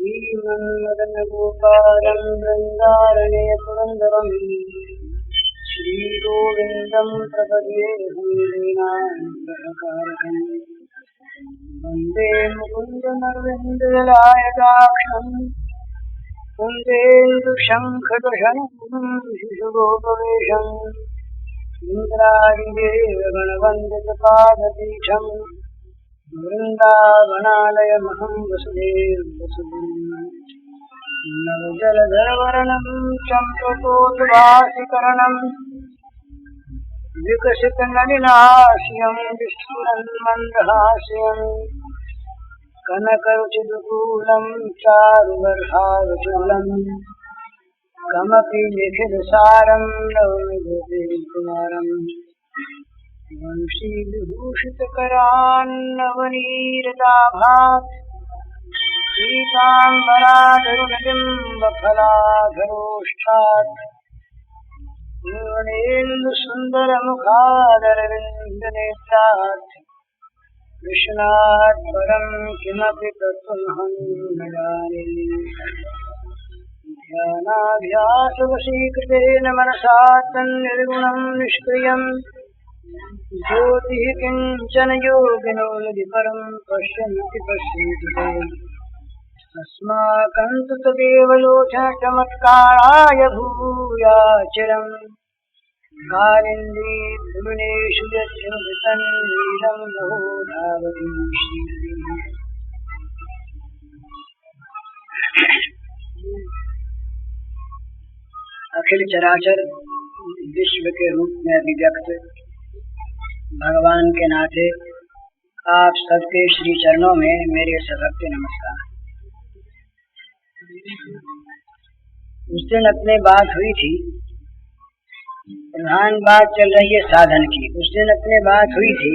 श्रीमन्मदनगोपालं वृन्दारणे पुरन्दरं श्रीगोविन्दं प्रपद्ये वीणाकारकं वन्दे मुकुन्दमरविन्दलायताक्षं कुन्देन्दुशङ्खदशनं शिशुगोपवेशम् इन्द्रादिदेवगणवन्दितपादपीठं वृन्दावनालयमहं वसुदेवसुतं नवजलधरवर्णं चम्पकोद्भासिकरणं विकसितनलिनास्यं विस्फुरन्मन्दहास्यं कनकरुचिदुकूलं चारुवर्हावचूलं कमपि निखिलसारं नौमि गोपीकुमारं वंशीविभूषितकरान्नवनीरदाभात् पीताम्बराधरुणबिम्बफलाधरोष्ठात् पूर्णेन्दुसुन्दरमुखादरविन्दनेत्रात् कृष्णात् परं किमपि तत्त्वमहं न जाने। ध्यानाभ्यासवशीकृतेन मनसा तन्निर्गुणं निष्क्रियं ज्योतिः किञ्चन योगिनो यदि परं पश्यन्ति पश्यन्ति ते अस्माकं तु तदेव लोचनचमत्काराय भूयाचिरं कालिन्दी भुवनेषु यच्छ्रुतन्नीलं नभो धावति श्रीः। अखिल चराचर विश्व के रूप में अभिव्यक्त भगवान के नाते आप सबके श्री चरणों में मेरे सभक्ति नमस्कार। उस दिन अपने बात हुई थी, प्रधान बात चल रही है साधन की। उस दिन अपने बात हुई थी,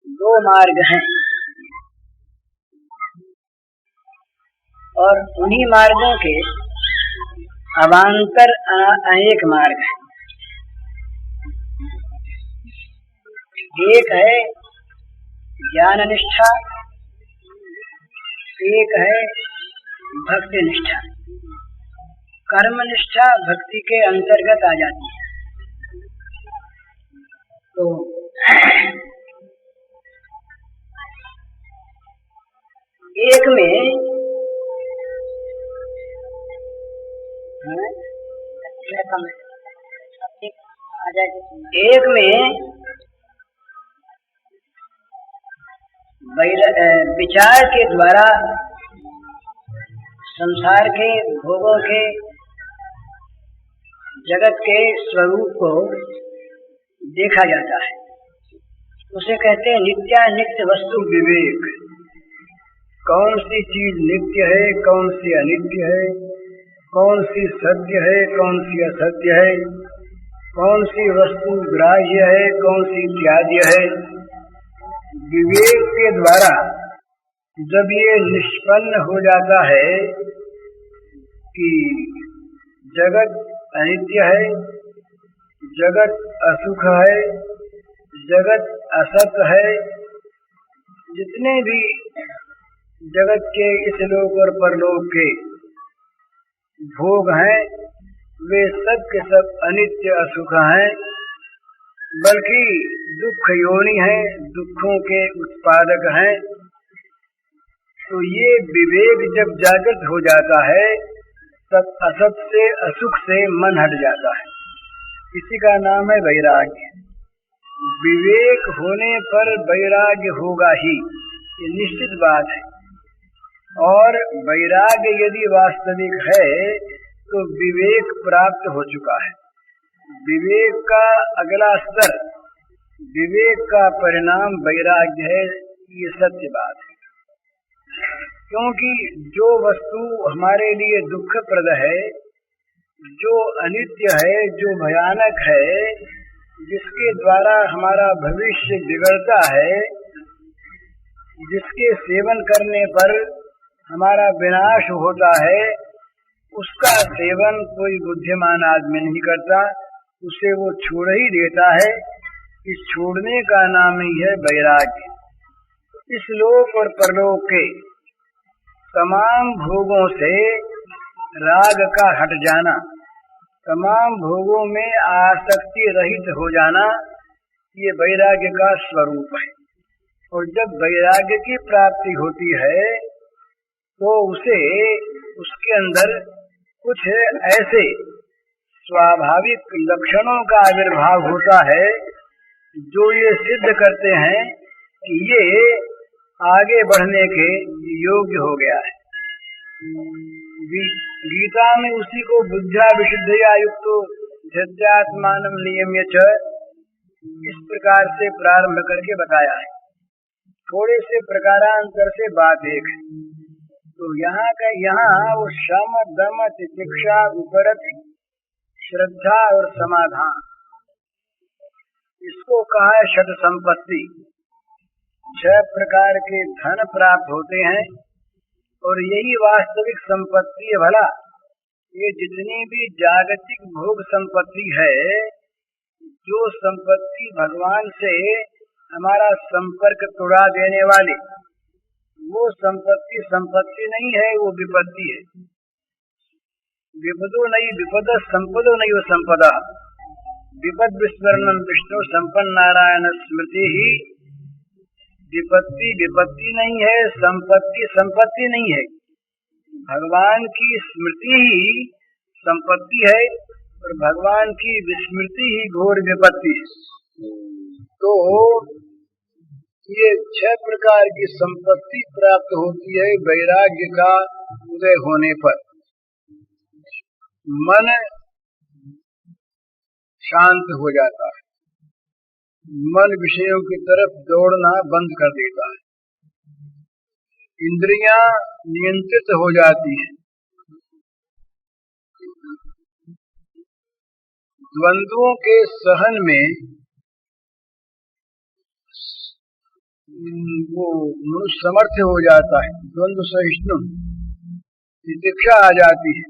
दो मार्ग हैं और उन्हीं मार्गों के अवान्तर अनेक मार्ग हैं। एक है ज्ञान निष्ठा, एक है भक्ति निष्ठा। कर्म निष्ठा भक्ति के अंतर्गत आ जाती है। तो एक में विचार के द्वारा संसार के भोगों के जगत के स्वरूप को देखा जाता है। उसे कहते हैं नित्यानित्य वस्तु विवेक। कौन सी चीज नित्य है, कौन सी अनित्य है, कौन सी सत्य है, कौन सी असत्य है, कौन सी वस्तु ग्राह्य है, कौन सी त्याज्य है। विवेक के द्वारा जब ये निष्पन्न हो जाता है कि जगत अनित्य है, जगत असुख है, जगत असत है, जितने भी जगत के इस लोक और परलोक के भोग हैं वे सब के सब अनित्य असुख हैं, बल्कि दुख योनि है, दुखों के उत्पादक हैं। तो ये विवेक जब जागृत हो जाता है तब असत से असुख से मन हट जाता है। इसी का नाम है वैराग्य। विवेक होने पर वैराग्य होगा ही, ये निश्चित बात है। और वैराग्य यदि वास्तविक है तो विवेक प्राप्त हो चुका है। विवेक का अगला स्तर, विवेक का परिणाम वैराग्य है, ये सत्य बात है। क्योंकि जो वस्तु हमारे लिए दुखप्रद है, जो अनित्य है, जो भयानक है, जिसके द्वारा हमारा भविष्य बिगड़ता है, जिसके सेवन करने पर हमारा विनाश होता है, उसका सेवन कोई बुद्धिमान आदमी नहीं करता, उसे वो छोड़ ही देता है। इस छोड़ने का नाम ही है वैराग्य। इस लोक और परलोक के तमाम भोगों से राग का हट जाना, तमाम भोगों में आसक्ति रहित हो जाना, ये वैराग्य का स्वरूप है। और जब वैराग्य की प्राप्ति होती है तो उसके अंदर कुछ ऐसे स्वाभाविक लक्षणों का आविर्भाव होता है जो ये सिद्ध करते हैं कि ये आगे बढ़ने के योग्य हो गया है। गीता में उसी को बुद्ध्या विशुद्धया युक्तो धृत्यात्मानं नियम्य च इस प्रकार से प्रारंभ करके बताया है। थोड़े से प्रकारांतर से बात एक है। तो यहाँ वो शम दम तितिक्षा उपरति श्रद्धा और समाधान, इसको कहा है षट संपत्ति। 6 प्रकार के धन प्राप्त होते हैं और यही वास्तविक संपत्ति है। भला ये जितनी भी जागतिक भोग संपत्ति है, जो संपत्ति भगवान से हमारा संपर्क तोड़ा देने वाले, वो संपत्ति नहीं है, वो विपत्ति है। विपदो नहीं विपद, संपदो नहीं वो संपदा। विपद विस्मरणं विष्णु संपन्न नारायण स्मृति ही। विपत्ति नहीं है, संपत्ति नहीं है। भगवान की स्मृति ही संपत्ति है और भगवान की विस्मृति ही घोर विपत्ति है। तो ये 6 प्रकार की संपत्ति प्राप्त होती है वैराग्य का उदय होने पर। मन शांत हो जाता है, मन विषयों की तरफ दौड़ना बंद कर देता है, इंद्रियां नियंत्रित हो जाती हैं, द्वंद्वों के सहन में वो मनुष्य समर्थ हो जाता है, द्वंद्व सहिष्णु, तितिक्षा आ जाती है।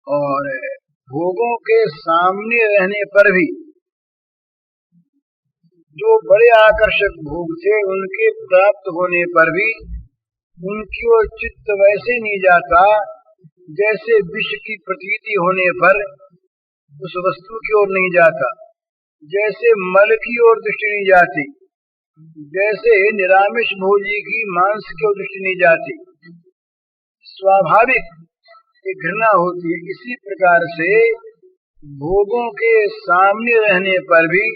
और भोगों के सामने रहने पर भी जो बड़े आकर्षक भोग थे, उनके प्राप्त होने पर भी उनकी ओर चित्त वैसे नहीं जाता जैसे विष की प्रतीति होने पर उस वस्तु की ओर नहीं जाता, जैसे मल की ओर दृष्टि नहीं जाती, जैसे निरामिष भोजी की मांस की ओर दृष्टि नहीं जाती, स्वाभाविक एक घृणा होती है। इसी प्रकार से भोगों के सामने रहने पर भी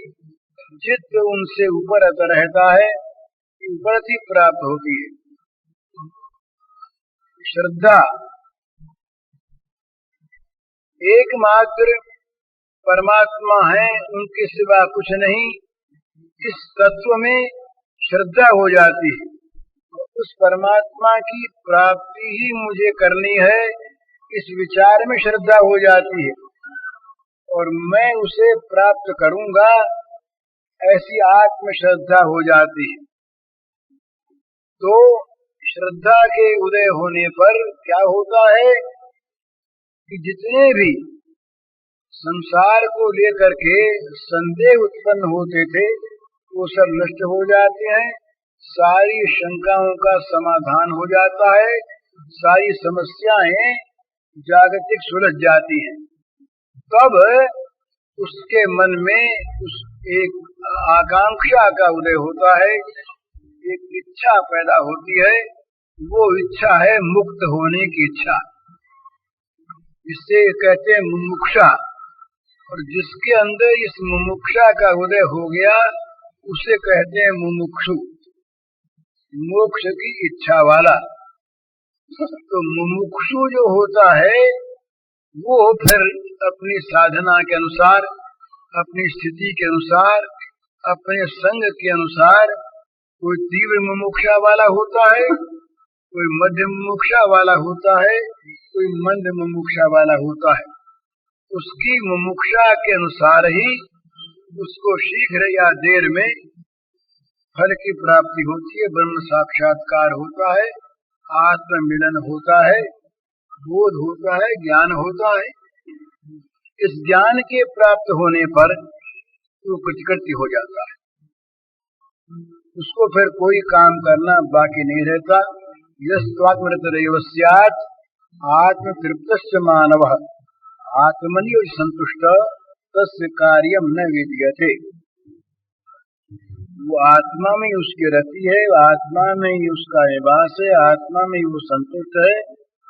चित्त उनसे ऊपर रहता है, उपरति प्राप्त होती है। श्रद्धा एकमात्र परमात्मा है, उनके सिवा कुछ नहीं, इस तत्व में श्रद्धा हो जाती है। उस परमात्मा की प्राप्ति ही मुझे करनी है, इस विचार में श्रद्धा हो जाती है और मैं उसे प्राप्त करूंगा, ऐसी आत्म श्रद्धा हो जाती है। तो श्रद्धा के उदय होने पर क्या होता है कि जितने भी संसार को लेकर के संदेह उत्पन्न होते थे, वो सब नष्ट हो जाते हैं, सारी शंकाओं का समाधान हो जाता है, सारी समस्याएं जागतिक सुलझ जाती हैं। तब उसके मन में उस एक आकांक्षा का उदय होता है, एक इच्छा पैदा होती है, वो इच्छा है मुक्त होने की इच्छा, इससे कहते हैं मुमुक्षा। और जिसके अंदर इस मुमुक्षा का उदय हो गया उसे कहते हैं मुमुक्षु, मोक्ष की इच्छा वाला। तो मुमुक्षु जो होता है वो फिर अपनी साधना के अनुसार, अपनी स्थिति के अनुसार, अपने संग के अनुसार कोई तीव्र मुमुक्षा वाला होता है, कोई मध्यम मुमुक्षा वाला होता है, कोई मंद मुमुक्षा वाला होता है। उसकी मुमुक्षा के अनुसार ही उसको शीघ्र या देर में फल की प्राप्ति होती है, ब्रह्म साक्षात्कार होता है, आत्म मिलन होता है, बोध होता है, ज्ञान होता है। इस ज्ञान के प्राप्त होने पर वो कृतकृत्य हो जाता है। उसको फिर कोई काम करना बाकी नहीं रहता। यस्त्वात्मरतिरेव स्यात् आत्मतृप्तस्य मानवः आत्मनि संतुष्ट तस्य कार्यम न विद्यते। वो आत्मा में उसकी रति है, आत्मा में ही उसका निवास है, आत्मा में ही वो संतुष्ट है,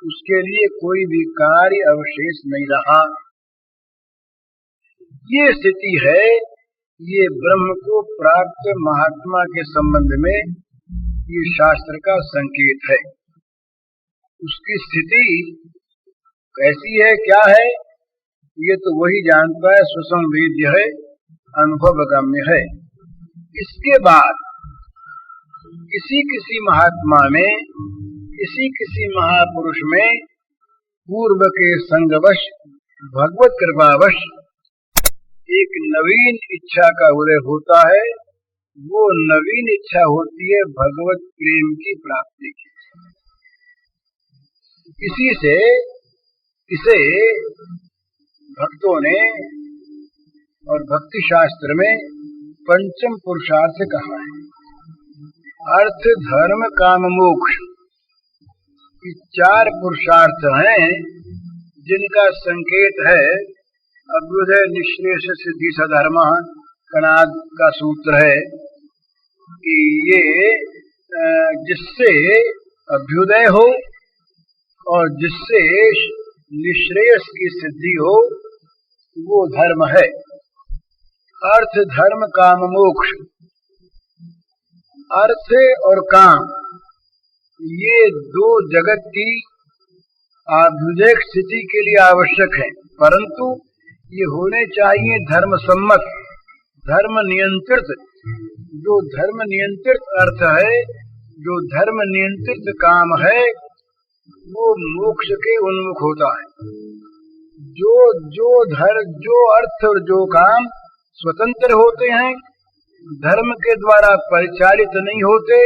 उसके लिए कोई भी कार्य अवशेष नहीं रहा। ये स्थिति है, ये ब्रह्म को प्राप्त महात्मा के संबंध में ये शास्त्र का संकेत है। उसकी स्थिति कैसी है, क्या है, ये तो वही जानता है, सुसंवेद्य है, अनुभवगम्य है। इसके बाद किसी किसी महात्मा में, किसी किसी महापुरुष में पूर्व के संगवश, भगवत कृपावश एक नवीन इच्छा का उदय होता है। वो नवीन इच्छा होती है भगवत प्रेम की प्राप्ति की। इसे भक्तों ने और भक्ति शास्त्र में पंचम पुरुषार्थ कहा है। अर्थ, धर्म, काम, मोक्ष, ये चार पुरुषार्थ हैं जिनका संकेत है अभ्युदय निःश्रेयस सिद्धि सधर्म। कणाद का सूत्र है कि ये जिससे अभ्युदय हो और जिससे निःश्रेयस की सिद्धि हो वो धर्म है। अर्थ, धर्म, काम, मोक्ष। अर्थ और काम ये दो जगत की अभ्युदय स्थिति के लिए आवश्यक है, परंतु ये होने चाहिए धर्म सम्मत, धर्म नियंत्रित। जो धर्म नियंत्रित अर्थ है, जो धर्म नियंत्रित काम है, वो मोक्ष के उन्मुख होता है। जो अर्थ और जो काम स्वतंत्र होते हैं, धर्म के द्वारा परिचालित नहीं होते,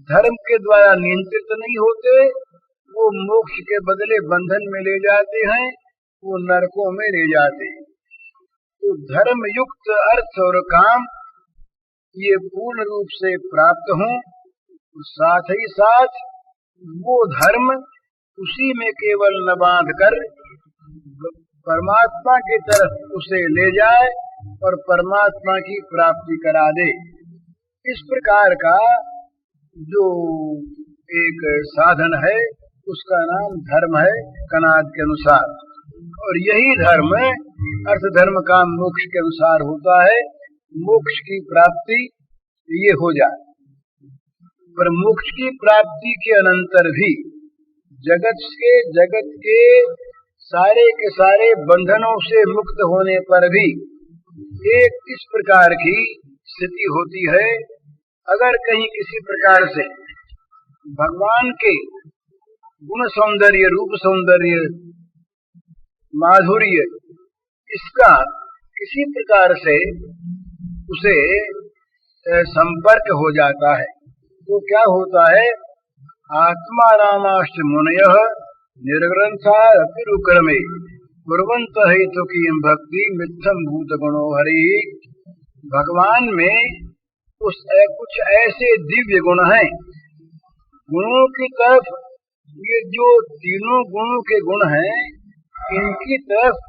धर्म के द्वारा नियंत्रित नहीं होते, वो मोक्ष के बदले बंधन में ले जाते हैं, वो नरकों में ले जाते हैं। तो धर्म युक्त अर्थ और काम ये पूर्ण रूप से प्राप्त हों, साथ ही साथ वो धर्म उसी में केवल न बांध कर परमात्मा की तरफ उसे ले जाए और परमात्मा की प्राप्ति करा दे। इस प्रकार का जो एक साधन है उसका नाम धर्म है कनाद के अनुसार। और यही धर्म अर्थ, धर्म, काम, मोक्ष के अनुसार होता है। मोक्ष की प्राप्ति ये हो जाए, पर मोक्ष की प्राप्ति के अनंतर भी जगत के सारे के सारे बंधनों से मुक्त होने पर भी एक इस प्रकार की स्थिति होती है। अगर कहीं किसी प्रकार से भगवान के गुण सौंदर्य, रूप सौंदर्य, माधुर्य, इसका किसी प्रकार से उसे संपर्क हो जाता है तो क्या होता है, आत्मा रामाश्च मुनयः निर्ग्रंथा अपिरुक्रमे कुर्वन्त हेतु की भक्ति मिथ्यम भूत गुणो हरि। भगवान में कुछ ऐसे दिव्य गुण हैं, गुणों की तरफ ये जो तीनों गुणों के गुण हैं, इनकी तरफ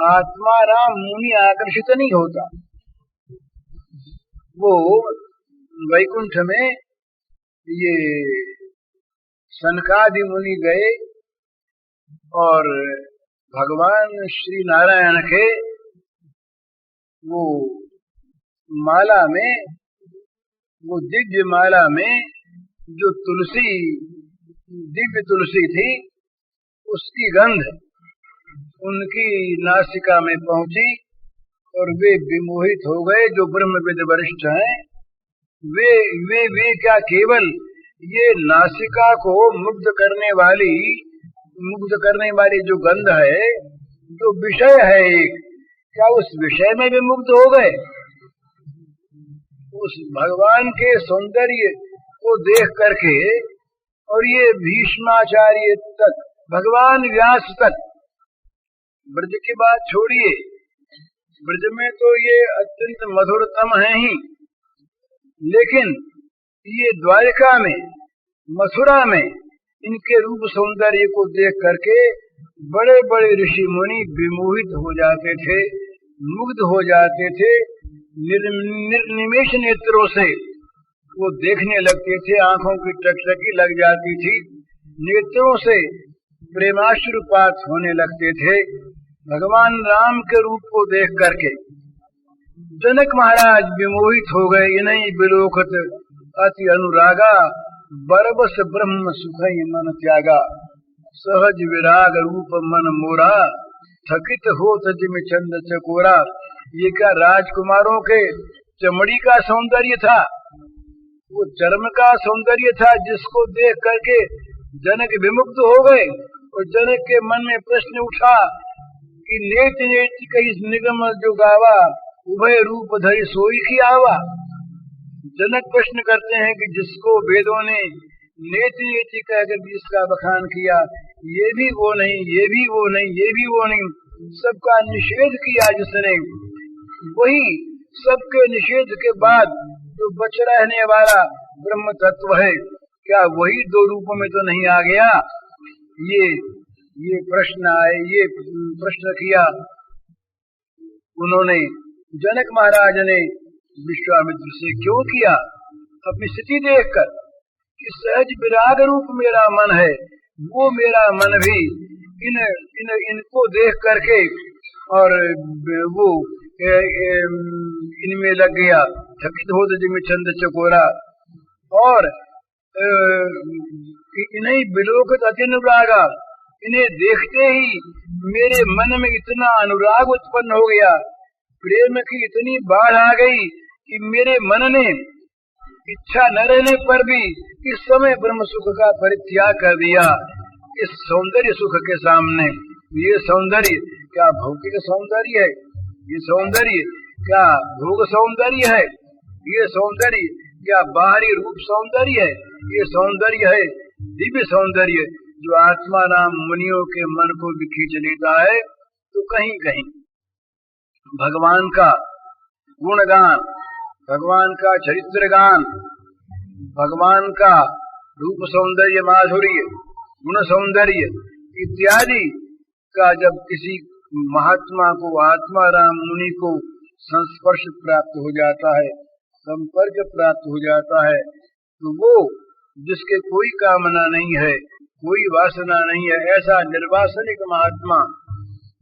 आत्मा राम मुनि आकर्षित नहीं होता। वो वैकुंठ में ये सनकादि मुनि गए और भगवान श्री नारायण के वो माला में, वो दिव्य माला में जो तुलसी, दिव्य तुलसी थी, उसकी गंध उनकी नासिका में पहुंची और वे विमोहित हो गए। जो ब्रह्मविद वरिष्ठ हैं, वे क्या केवल ये नासिका को मुग्ध करने वाली जो गंध है, जो विषय है एक, क्या उस विषय में भी मुग्ध हो गए? उस भगवान के सौंदर्य को देख करके, और ये भीष्माचार्य तक, भगवान व्यास तक, ब्रज की बात छोड़िए, ब्रज में तो ये अत्यंत मधुरतम है ही, लेकिन ये द्वारिका में, मथुरा में इनके रूप सौंदर्य को देख करके बड़े बड़े ऋषि मुनि विमोहित हो जाते थे, मुग्ध हो जाते थे। निर्निमेष नेत्रों से वो देखने लगते थे, आंखों की टकटकी लग जाती थी, नेत्रों से प्रेमाश्रुपात होने लगते थे भगवान राम के रूप को देख करके। जनक महाराज विमोहित हो गए। इन्हीं बिलोकत अति अनुरागा, बरबस ब्रह्म सुखई मन त्यागा, सहज विराग रूप मन मोरा, थकित हो तजिम चंद चकोरा। ये क्या राजकुमारों के चमड़ी का सौंदर्य था? वो चर्म का सौंदर्य था जिसको देख करके जनक विमुग्ध हो गए। और जनक के मन में प्रश्न उठा कि नेत नेत कई निगम जो गावा, उभय रूप धरि सोई की आवा। जनक प्रश्न करते हैं कि जिसको वेदों ने नेति नेति कहकर जिसका बखान किया, ये भी वो नहीं, ये भी वो नहीं, ये भी वो नहीं, सबका निषेध किया जिसने, वही सबके निषेध के बाद जो बच रहने वाला ब्रह्म तत्व है, क्या वही दो रूपों में तो नहीं आ गया? ये प्रश्न आए, ये प्रश्न किया उन्होंने। जनक महाराज ने विश्वामित्र से क्यों किया? अपनी स्थिति देखकर कि सहज विराग रूप मेरा मन है, वो मेरा मन भी इनको देख करके और वो इनमें लग गया। थकित हो जिम चंद चकोरा, और इन्हीं बिलोकत अति अनुरागा, इन्हें देखते ही मेरे मन में इतना अनुराग उत्पन्न हो गया, प्रेम की इतनी बाढ़ आ गई कि मेरे मन ने इच्छा न रहने पर भी इस समय ब्रह्म सुख का परित्याग कर दिया इस सौंदर्य सुख के सामने। ये सौंदर्य क्या भौतिक सौंदर्य है? ये सौंदर्य क्या भोग सौंदर्य है? ये सौंदर्य क्या बाहरी रूप सौंदर्य है? ये सौंदर्य है दिव्य सौंदर्य जो आत्मा नाम मुनियों के मन को भी खींच लेता है। तो कहीं कहीं भगवान का गुणगान, भगवान का चरित्र गान, भगवान का रूप सौंदर्य, माधुर्य, गुण सौंदर्य इत्यादि का जब किसी महात्मा को, आत्मा राम मुनि को संस्पर्श प्राप्त हो जाता है, संपर्क प्राप्त हो जाता है, तो वो जिसके कोई कामना नहीं है, कोई वासना नहीं है, ऐसा निर्वासनिक महात्मा,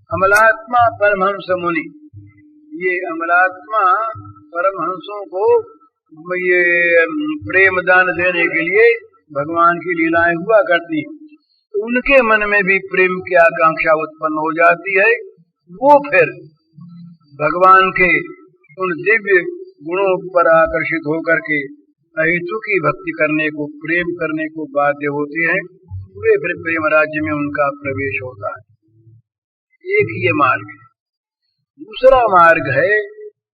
अमलात्मा परमहंस मुनि, ये अमलात्मा परमहंसों को ये प्रेम दान देने के लिए भगवान की लीलाएं हुआ करती हैं, तो उनके मन में भी प्रेम की आकांक्षा उत्पन्न हो जाती है। वो फिर भगवान के उन दिव्य गुणों पर आकर्षित होकर के अहेतु की भक्ति करने को, प्रेम करने को बाध्य होते हैं। वे फिर प्रेम राज्य में उनका प्रवेश होता है। एक ये मार्ग है। दूसरा मार्ग है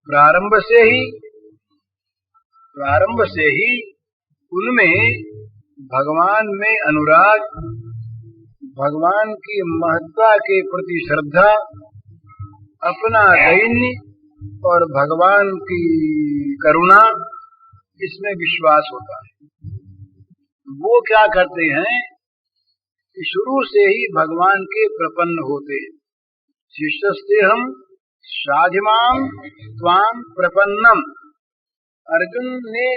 प्रारंभ से ही उनमें भगवान में अनुराग, भगवान की महत्ता के प्रति श्रद्धा, अपना दैन्य और भगवान की करुणा, इसमें विश्वास होता है। वो क्या करते हैं कि शुरू से ही भगवान के प्रपन्न होते हैं। शिष्यस्ते हम साधिमाम त्वाम प्रपन्नम। अर्जुन ने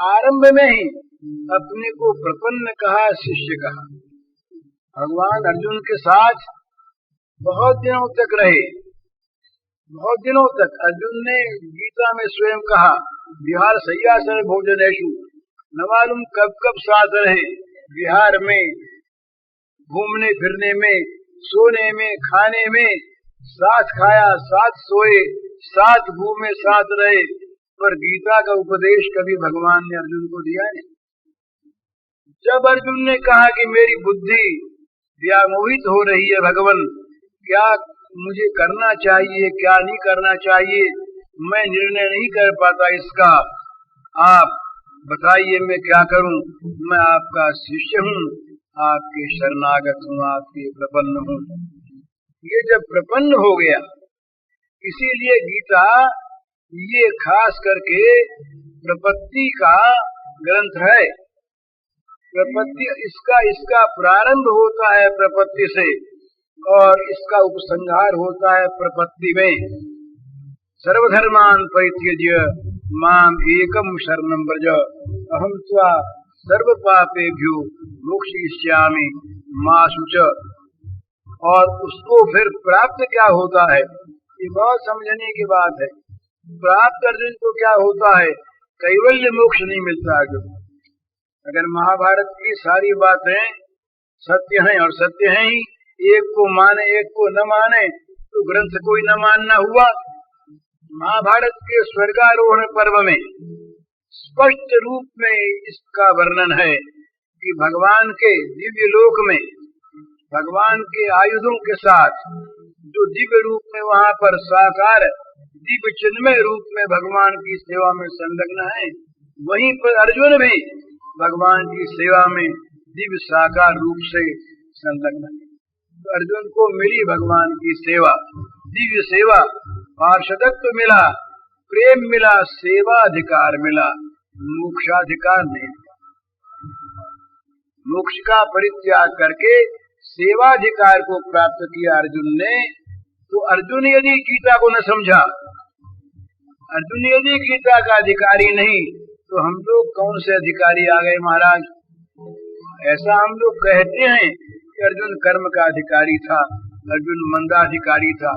आरंभ में ही अपने को प्रपन्न कहा, शिष्य कहा। भगवान अर्जुन के साथ बहुत दिनों तक रहे, बहुत दिनों तक। अर्जुन ने गीता में स्वयं कहा, विहार सय्यासन भोजनेषु, न मालूम कब कब साथ रहे। विहार में, घूमने फिरने में, सोने में, खाने में साथ खाया, साथ सोए, साथ घूमे, साथ रहे, पर गीता का उपदेश कभी भगवान ने अर्जुन को दिया नहीं। जब अर्जुन ने कहा कि मेरी बुद्धि व्यामोहित हो रही है भगवान, क्या मुझे करना चाहिए, क्या नहीं करना चाहिए, मैं निर्णय नहीं कर पाता इसका, आप बताइए मैं क्या करूं। मैं आपका शिष्य हूं, आपके शरणागत हूं, आपके प्रपन्न हूं। ये जब प्रपन्न हो गया, इसीलिए गीता ये खास करके प्रपत्ति का ग्रंथ है। प्रपत्ति इसका प्रारंभ होता है प्रपत्ति से और इसका उपसंहार होता है प्रपत्ति में। सर्वधर्मान परित्यज्य माम एकम शरणं व्रज अहम त्वा सर्व पापेभ्यो मोक्षयिष्यामि मा शुच। और उसको फिर प्राप्त क्या होता है, ये बहुत समझने की बात है। प्राप्त अर्जुन को क्या होता है, कैवल्य मोक्ष नहीं मिलता अर्जुन। अगर महाभारत की सारी बातें सत्य हैं और सत्य हैं ही, एक को माने एक को न माने तो ग्रंथ कोई न मानना हुआ। महाभारत के स्वर्गारोहण पर्व में स्पष्ट रूप में इसका वर्णन है कि भगवान के दिव्य लोक में भगवान के आयुधों के साथ जो दिव्य रूप में वहाँ पर साकार दिव्य चिन्मय रूप में भगवान की सेवा में संलग्न है, वहीं पर अर्जुन भी भगवान की सेवा में दिव्य साकार रूप से संलग्न है। तो अर्जुन को मिली भगवान की सेवा, दिव्य सेवा, पार्षदत्व मिला, प्रेम मिला, सेवाधिकार मिला, मोक्षाधिकार नहीं। मोक्ष का परित्याग करके सेवाधिकार को प्राप्त किया अर्जुन ने। तो अर्जुन यदि गीता को न समझा, अर्जुन यदि गीता का अधिकारी नहीं, तो हम लोग कौन से अधिकारी आ गए महाराज। ऐसा हम लोग कहते हैं कि अर्जुन कर्म का अधिकारी था, अर्जुन मंदाधिकारी था,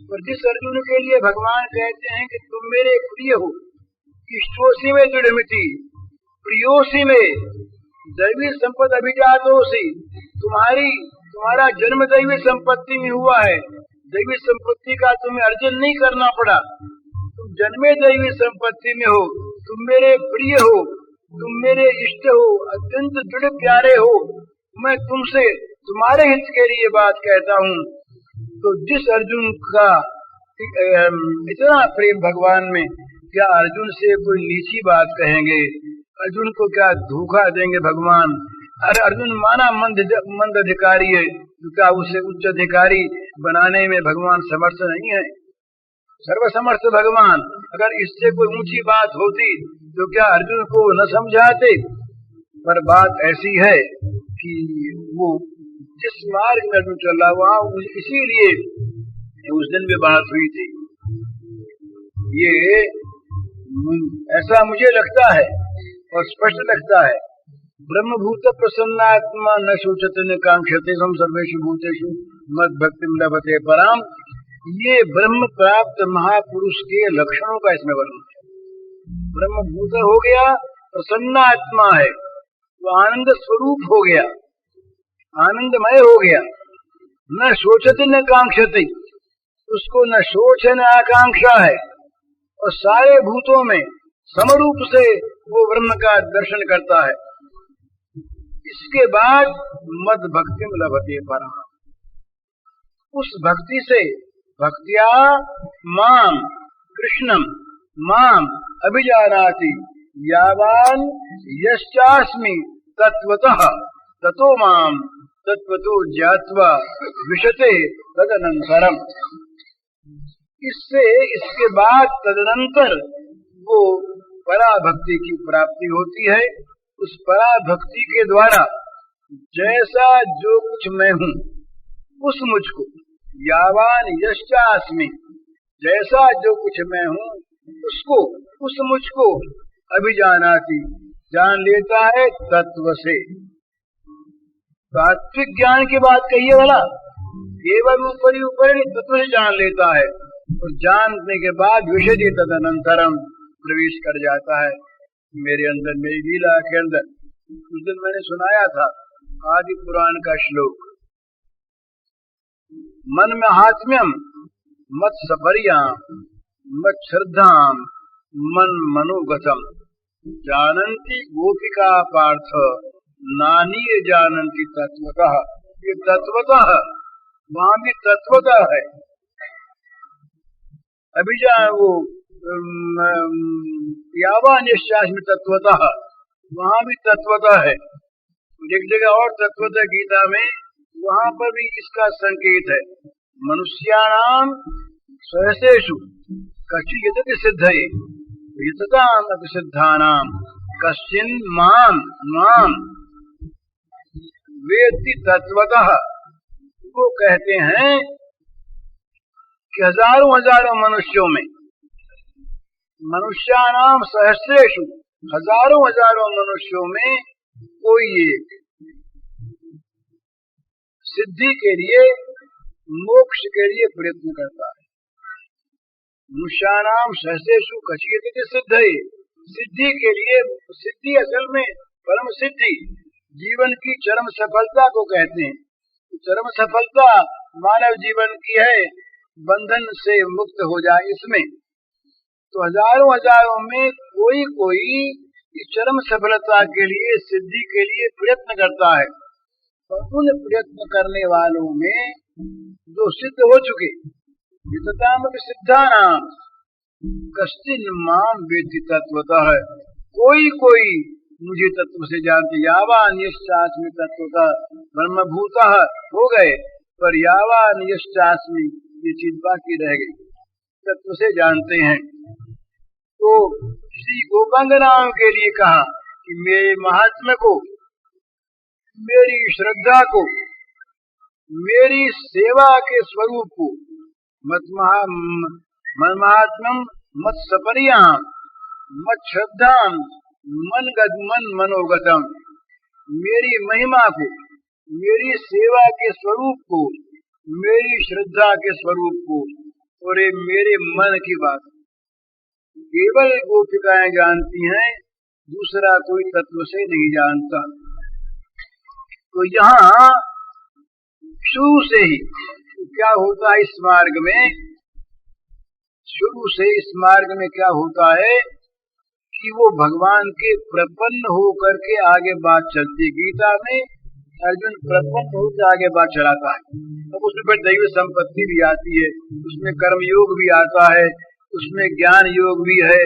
पर जिस अर्जुन के लिए भगवान कहते हैं कि तुम मेरे प्रिय हो, इष्टोसी में दृढ़मिति प्रियोसी में दैवी संपद अभिजातोसी, तुम्हारा जन्म दैवी संपत्ति में हुआ है। दैवी संपत्ति का तुम्हें अर्जन नहीं करना पड़ा, तुम जन्मे दैवी संपत्ति में हो, तुम मेरे प्रिय हो, तुम मेरे इष्ट हो, अत्यंत दृढ़ प्यारे हो। मैं तुमसे तुम्हारे हित के लिए बात कहता हूँ। तो जिस अर्जुन का इतना प्रेम भगवान में, क्या अर्जुन से कोई नीची बात कहेंगे, अर्जुन को क्या धोखा देंगे भगवान। अरे अर्जुन माना मंद अधिकारी है, तो क्या उसे उच्च अधिकारी बनाने में भगवान समर्थ नहीं है। सर्वसमर्थ भगवान, अगर इससे कोई ऊंची बात होती तो क्या अर्जुन को न समझाते। पर बात ऐसी है कि वो जिस मार्ग में अर्जुन चल रहा वहाँ, इसीलिए उस दिन भी बात हुई थी। ये ऐसा मुझे लगता है और स्पष्ट लगता है। ब्रह्मभूत प्रसन्नात्मा न शोचते न कांक्षते सम सर्वेषु भूतेषु मद भक्ति लभते पराम। ये ब्रह्म प्राप्त महापुरुष के लक्षणों का इसमें वर्णन है। ब्रह्मभूत हो गया, प्रसन्नात्मा है, वो आनंद स्वरूप हो गया, आनंदमय हो गया। न शोचते न कांक्षते, उसको न शोच है न आकांक्षा है, और सारे भूतों में समरूप से वो ब्रह्म का दर्शन करता है। इसके बाद मद भक्ति लभते पराम, उस भक्ति से भक्तिया माम कृष्णम माम अभिजानाति यावान यश्चास्मि तत्वतः ततो माम तत्वतो ज्ञात्वा विशते तदनंतरम। इससे इसके बाद तदनंतर वो पराभक्ति की प्राप्ति होती है। उस पराभक्ति के द्वारा जैसा जो कुछ मैं हूँ उस मुझको, यावान यश्चास्मि, जैसा जो कुछ मैं हूँ उसको, उस मुझको अभिजानाति, जान लेता है तत्व से। तात्विक ज्ञान की बात कहिए वाला, केवल ऊपरी ऊपरी तत्व से जान लेता है, और जानने के बाद विषय तदनंतरम प्रवेश कर जाता है मेरे अंदर, मेरी लीला के अंदर। उस दिन मैंने सुनाया था आदि पुराण का श्लोक, मन में हात्म्यम मत सपर्याम मत श्रद्धाम मन मनोगतम जानन्ति गोपिका पार्थ नानी जानन्ति तत्वतः। ये तत्वतः, वहां भी तत्वतः है। अभी वो यावान यश्चास्मि तत्वतः, वहां भी तत्वतः है। एक जगह और तत्वतः गीता में, वहां पर भी इसका संकेत है। मनुष्याणाम सहसेषु कश्चित् यतति सिद्धये यतताम अपि सिद्धानाम कश्चिन माम माम वेत्ति तत्वतः, वो कहते हैं कि हजारों हजारों मनुष्यों में, मनुष्यानाम सहस्रेषु, हजारों हजारों मनुष्यों में कोई एक सिद्धि के लिए, मोक्ष के लिए प्रयत्न करता है। मनुष्यानाम सहस्रेषु कचित सिद्ध, सिद्धि के लिए, सिद्धि असल में परम सिद्धि, जीवन की चरम सफलता को कहते हैं। चरम सफलता मानव जीवन की है, बंधन से मुक्त हो जाए इसमें। तो हजारों हजारों में कोई कोई इस चरम सफलता के लिए, सिद्धि के लिए प्रयत्न करता है। और उन प्रयत्न करने वालों में जो सिद्ध हो चुके, सिद्धानाम कश्चिन माम वेत्ति तत्वतः, कोई कोई मुझे तत्व से जानते, यावान यश्चास्मि तत्वतः ब्रह्मभूतः हो गए, पर यावान यश्चास्मि ये चीज बाकी रह गई, तत्व से जानते हैं। तो श्री गोपांगनाओं के लिए कहा कि मेरे महात्म्य को, मेरी श्रद्धा को, मेरी सेवा के स्वरूप को, मत महात्म्यम मत सपरियाम मत श्रद्धाम मन मनोगतम, मेरी महिमा को, मेरी सेवा के स्वरूप को, मेरी श्रद्धा के स्वरूप को, और ये मेरे मन की बात केवल गोपिकाएं जानती हैं, दूसरा कोई तत्व से नहीं जानता। तो यहाँ शुरू से ही क्या होता है इस मार्ग में, शुरू से इस मार्ग में क्या होता है कि वो भगवान के प्रपन्न होकर के आगे बात चलती। गीता में अर्जुन प्रपन्न होकर आगे बात चलाता है, अब उसमें फिर दैव संपत्ति भी आती है, उसमें कर्म योग भी आता है, उसमें ज्ञान योग भी है,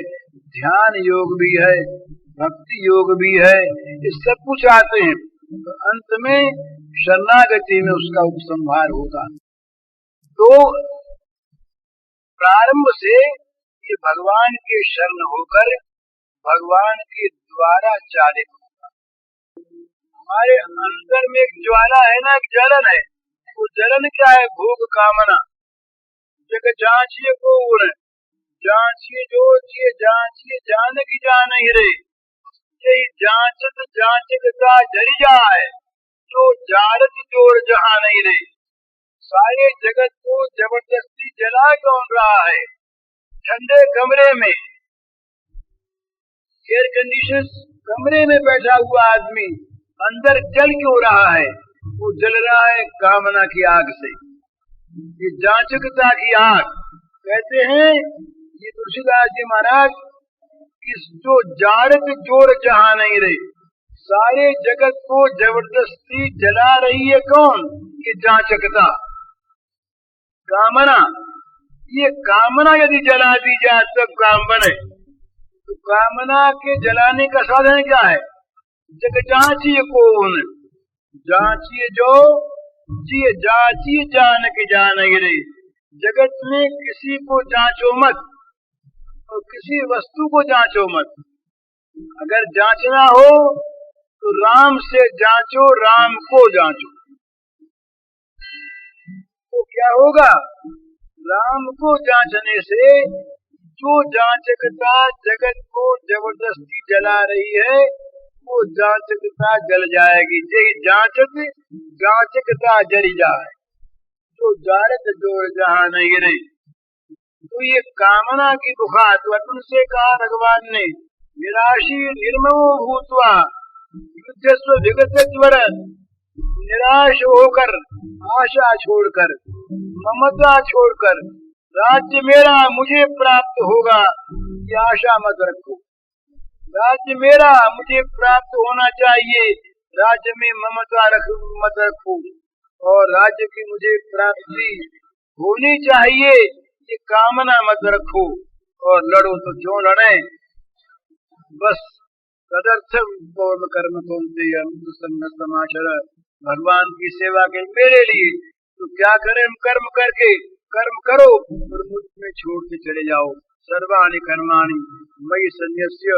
ध्यान योग भी है, भक्ति योग भी है, ये सब कुछ आते हैं। तो अंत में शरणागति में उसका उपसंहार होता। तो प्रारंभ से ये भगवान के शरण होकर भगवान के द्वारा चालित होता। हमारे अंदर में एक ज्वाला है ना, एक जलन है। वो जलन क्या है? भोग कामना। जग जांचिए को जांचिए जो चिए जांचिए जान की जान ही रे, यही जांचत जांचक का जरी जाए, जो जारत जोर जहां नहीं रे। सारे जगत को जबरदस्ती जला कौन रहा है? ठंडे कमरे में, एयर कंडीशन कमरे में बैठा हुआ आदमी अंदर जल क्यों रहा है? वो जल रहा है कामना की आग से। ये जांचकता की आग कहते हैं ये तुलसीदास जी महाराज, इस जो जारत जोर जहां नहीं रही, सारे जगत को जबरदस्ती जला रही है कौन? ये जांचकता, कामना। ये कामना यदि जला दी जाए तब काम बने। तो कामना के जलाने का साधन क्या है? जग जांचिए कौन, जांचिए जो जिए जांचिए जान के जान रे। जगत में किसी को जांचो मत और किसी वस्तु को जांचो मत। अगर जांचना हो तो राम से जांचो, राम को जांचो। तो क्या होगा? राम को जांचने से जो जांचकता जगत को जबरदस्ती जला रही है, वो जांचकता जल जाएगी। यही जांचक जांचकता जली जाए, जो जारत जोर जहां नहीं रही। तो ये कामना की बुखार, तो अर्जुन से कहा भगवान ने, निराशी निर्ममो भूत्वा युद्धस्व विगत ज्वर, निराश होकर, आशा छोड़कर, ममता छोड़कर, राज्य मेरा मुझे प्राप्त होगा ये आशा मत रखो। राज्य मेरा मुझे प्राप्त होना चाहिए, राज्य में ममता मत रखो, और राज्य की मुझे प्राप्ति होनी चाहिए ये कामना मत रखो। और लड़ो तो क्यों लड़े, बस तदर्थम कर्म कर्म कौनते संग समाचर, भगवान की सेवा के मेरे लिए तो क्या करें? हम कर्म करके, कर्म करो और मुझ में छोड़ के चले जाओ। सर्वाणि कर्माणि मयि सन्न्यस्य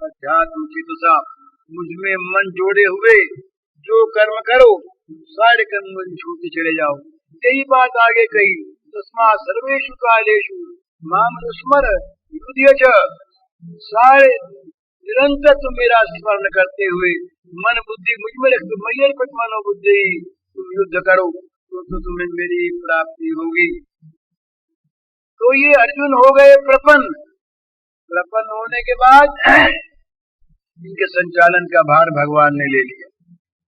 अध्यात्म चेतसा, मुझ में मन जोड़े हुए जो कर्म करो सारे कर्म मुझे छूटते चले जाओ। यही बात आगे कही, तस्मात् सर्वेषु कालेषु माम अनुस्मर युध्य च, सारे निरंतर तुम मेरा स्मरण करते हुए मन बुद्धि मुझ में रख, मयि अर्पित मनो बुद्धि, तुम युद्ध करो तो तुम्हें मेरी प्राप्ति होगी। तो ये अर्जुन हो गए प्रपन्न। प्रपन्न होने के बाद इनके संचालन का भार भगवान ने ले लिया।